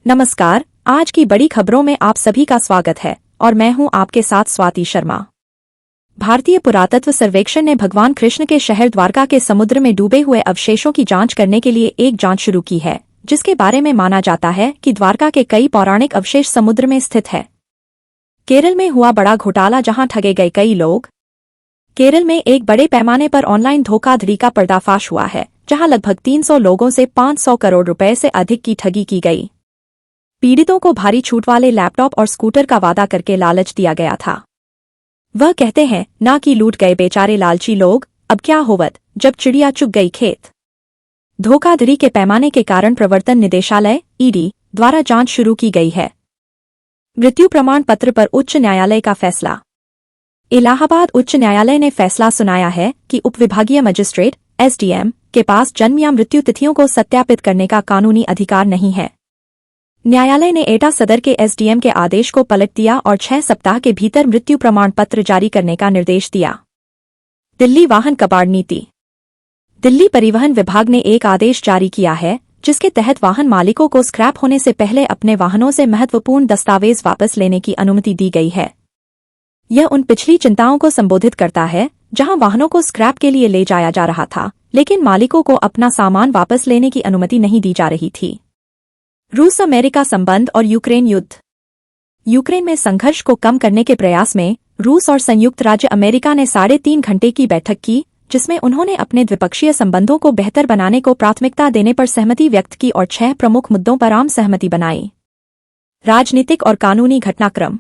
नमस्कार। आज की बड़ी खबरों में आप सभी का स्वागत है और मैं हूं आपके साथ स्वाति शर्मा। भारतीय पुरातत्व सर्वेक्षण ने भगवान कृष्ण के शहर द्वारका के समुद्र में डूबे हुए अवशेषों की जांच करने के लिए एक जांच शुरू की है, जिसके बारे में माना जाता है कि द्वारका के कई पौराणिक अवशेष समुद्र में स्थित है। केरल में हुआ बड़ा घोटाला, जहां ठगे गए कई लोग। केरल में एक बड़े पैमाने पर ऑनलाइन धोखाधड़ी का पर्दाफाश हुआ है, जहां लगभग 300 लोगों से 500 करोड़ रुपए से अधिक की ठगी की गई। पीड़ितों को भारी छूट वाले लैपटॉप और स्कूटर का वादा करके लालच दिया गया था। वह कहते हैं, ना कि लूट गए बेचारे लालची लोग, अब क्या होवत जब चिड़िया चुग गई खेत। धोखाधड़ी के पैमाने के कारण प्रवर्तन निदेशालय (ईडी) द्वारा जांच शुरू की गई है। मृत्यु प्रमाण पत्र पर उच्च न्यायालय का फैसला। इलाहाबाद उच्च न्यायालय ने फैसला सुनाया है कि उपविभागीय मजिस्ट्रेट (एसडीएम) के पास जन्म या मृत्यु तिथियों को सत्यापित करने का कानूनी अधिकार नहीं है। न्यायालय ने एटा सदर के एसडीएम के आदेश को पलट दिया और 6 सप्ताह के भीतर मृत्यु प्रमाण पत्र जारी करने का निर्देश दिया। दिल्ली वाहन कबाड़ नीति। दिल्ली परिवहन विभाग ने एक आदेश जारी किया है, जिसके तहत वाहन मालिकों को स्क्रैप होने से पहले अपने वाहनों से महत्वपूर्ण दस्तावेज वापस लेने की अनुमति दी गई है। यह उन पिछली चिंताओं को संबोधित करता है, जहां वाहनों को स्क्रैप के लिए ले जाया जा रहा था, लेकिन मालिकों को अपना सामान वापस लेने की अनुमति नहीं दी जा रही थी। रूस अमेरिका संबंध और यूक्रेन युद्ध। यूक्रेन में संघर्ष को कम करने के प्रयास में रूस और संयुक्त राज्य अमेरिका ने 3.5 घंटे की बैठक की, जिसमें उन्होंने अपने द्विपक्षीय संबंधों को बेहतर बनाने को प्राथमिकता देने पर सहमति व्यक्त की और 6 प्रमुख मुद्दों पर आम सहमति बनाई। राजनीतिक और कानूनी घटनाक्रम।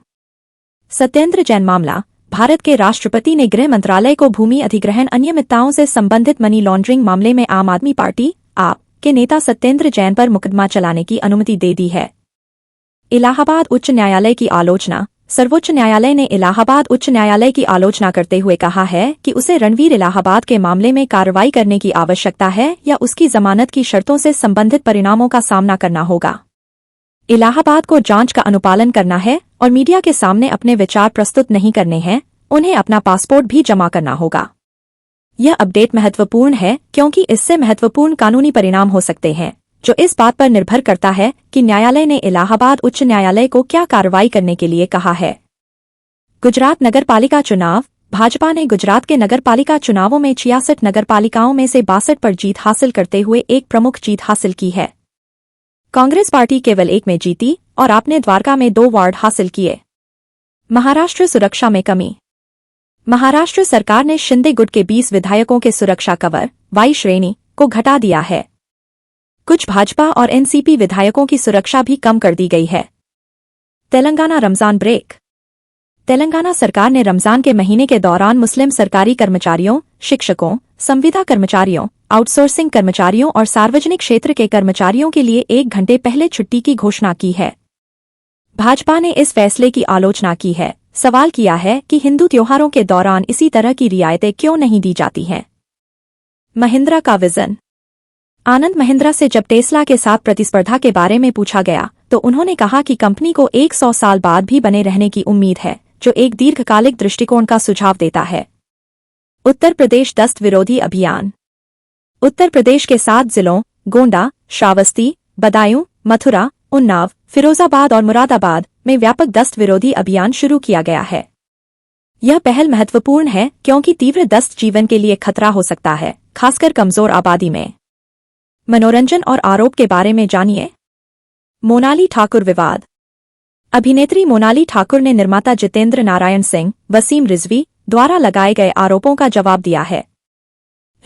सत्येंद्र जैन मामला। भारत के राष्ट्रपति ने गृह मंत्रालय को भूमि अधिग्रहण अनियमितताओं से संबंधित मनी लॉन्ड्रिंग मामले में आम आदमी पार्टी (आप) के नेता सत्येंद्र जैन पर मुकदमा चलाने की अनुमति दे दी है। इलाहाबाद उच्च न्यायालय की आलोचना। सर्वोच्च न्यायालय ने इलाहाबाद उच्च न्यायालय की आलोचना करते हुए कहा है कि उसे रणवीर इलाहाबाद के मामले में कार्रवाई करने की आवश्यकता है या उसकी जमानत की शर्तों से संबंधित परिणामों का सामना करना होगा। इलाहाबाद को जांच का अनुपालन करना है और मीडिया के सामने अपने विचार प्रस्तुत नहीं करने हैं, उन्हें अपना पासपोर्ट भी जमा करना होगा। यह अपडेट महत्वपूर्ण है क्योंकि इससे महत्वपूर्ण कानूनी परिणाम हो सकते हैं, जो इस बात पर निर्भर करता है कि न्यायालय ने इलाहाबाद उच्च न्यायालय को क्या कार्रवाई करने के लिए कहा है। गुजरात नगरपालिका चुनाव। भाजपा ने गुजरात के नगरपालिका चुनावों में 66 नगरपालिकाओं में से 62 पर जीत हासिल करते हुए एक प्रमुख जीत हासिल की है। कांग्रेस पार्टी केवल 1 में जीती और आपने द्वारका में 2 वार्ड हासिल किए। महाराष्ट्र सुरक्षा में कमी। महाराष्ट्र सरकार ने शिंदे गुट के 20 विधायकों के सुरक्षा कवर (वाई श्रेणी) को घटा दिया है। कुछ भाजपा और एनसीपी विधायकों की सुरक्षा भी कम कर दी गई है। तेलंगाना रमजान ब्रेक। तेलंगाना सरकार ने रमजान के महीने के दौरान मुस्लिम सरकारी कर्मचारियों, शिक्षकों, संविदा कर्मचारियों, आउटसोर्सिंग कर्मचारियों और सार्वजनिक क्षेत्र के कर्मचारियों के लिए 1 घंटे पहले छुट्टी की घोषणा की है। भाजपा ने इस फैसले की आलोचना की है, सवाल किया है कि हिंदू त्योहारों के दौरान इसी तरह की रियायतें क्यों नहीं दी जाती हैं। महिंद्रा का विजन। आनंद महिंद्रा से जब टेस्ला के साथ प्रतिस्पर्धा के बारे में पूछा गया तो उन्होंने कहा कि कंपनी को 100 साल बाद भी बने रहने की उम्मीद है, जो एक दीर्घकालिक दृष्टिकोण का सुझाव देता है। उत्तर प्रदेश दस्त विरोधी अभियान। उत्तर प्रदेश के 7 जिलों गोंडा, श्रावस्ती, बदायूं, मथुरा, उन्नाव, फिरोजाबाद और मुरादाबाद में व्यापक दस्त विरोधी अभियान शुरू किया गया है। यह पहल महत्वपूर्ण है क्योंकि तीव्र दस्त जीवन के लिए खतरा हो सकता है, खासकर कमजोर आबादी में। मनोरंजन और आरोप के बारे में जानिए। मोनाली ठाकुर विवाद। अभिनेत्री मोनाली ठाकुर ने निर्माता जितेंद्र नारायण सिंह, वसीम रिजवी द्वारा लगाए गए आरोपों का जवाब दिया है।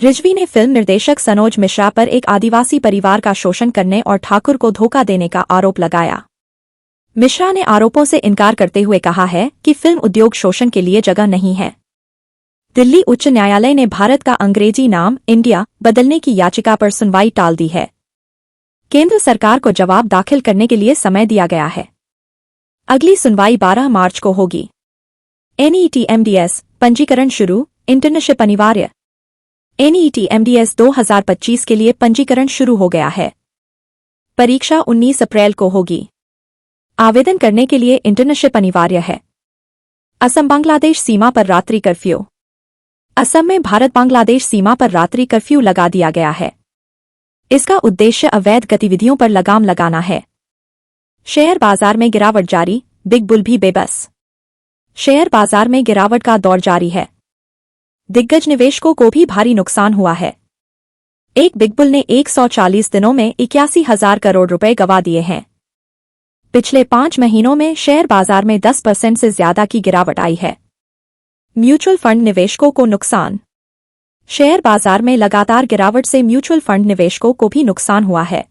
रिजवी ने फिल्म निर्देशक सनोज मिश्रा पर एक आदिवासी परिवार का शोषण करने और ठाकुर को धोखा देने का आरोप लगाया। मिश्रा ने आरोपों से इनकार करते हुए कहा है कि फिल्म उद्योग शोषण के लिए जगह नहीं है। दिल्ली उच्च न्यायालय ने भारत का अंग्रेजी नाम इंडिया बदलने की याचिका पर सुनवाई टाल दी है। केंद्र सरकार को जवाब दाखिल करने के लिए समय दिया गया है। अगली सुनवाई 12 मार्च को होगी। एनईटी एमडीएस पंजीकरण शुरू, इंटर्नशिप अनिवार्य। एनईटी एमडीएस 2025 के लिए पंजीकरण शुरू हो गया है। परीक्षा 19 अप्रैल को होगी। आवेदन करने के लिए इंटर्नशिप अनिवार्य है। असम बांग्लादेश सीमा पर रात्रि कर्फ्यू। असम में भारत बांग्लादेश सीमा पर रात्रि कर्फ्यू लगा दिया गया है। इसका उद्देश्य अवैध गतिविधियों पर लगाम लगाना है। शेयर बाजार में गिरावट जारी, बिग बुल भी बेबस। शेयर बाजार में गिरावट का दौर जारी है। दिग्गज निवेशकों को भी भारी नुकसान हुआ है। एक बिग बुल ने 140 दिनों में 81,000 करोड़ रुपए गंवा दिए हैं। पिछले 5 महीनों में शेयर बाजार में 10% से ज्यादा की गिरावट आई है। म्यूचुअल फंड निवेशकों को नुकसान। शेयर बाजार में लगातार गिरावट से म्यूचुअल फंड निवेशकों को भी नुकसान हुआ है।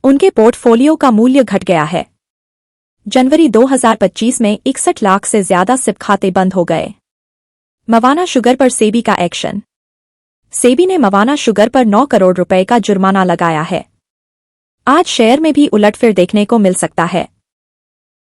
उनके पोर्टफोलियो का मूल्य घट गया है। जनवरी 2025 में 61 लाख से ज्यादा सिप खाते बंद हो गए। मवाना शुगर पर सेबी का एक्शन। सेबी ने मवाना शुगर पर 9 करोड़ रुपए का जुर्माना लगाया है। आज शेयर में भी उलटफेर देखने को मिल सकता है।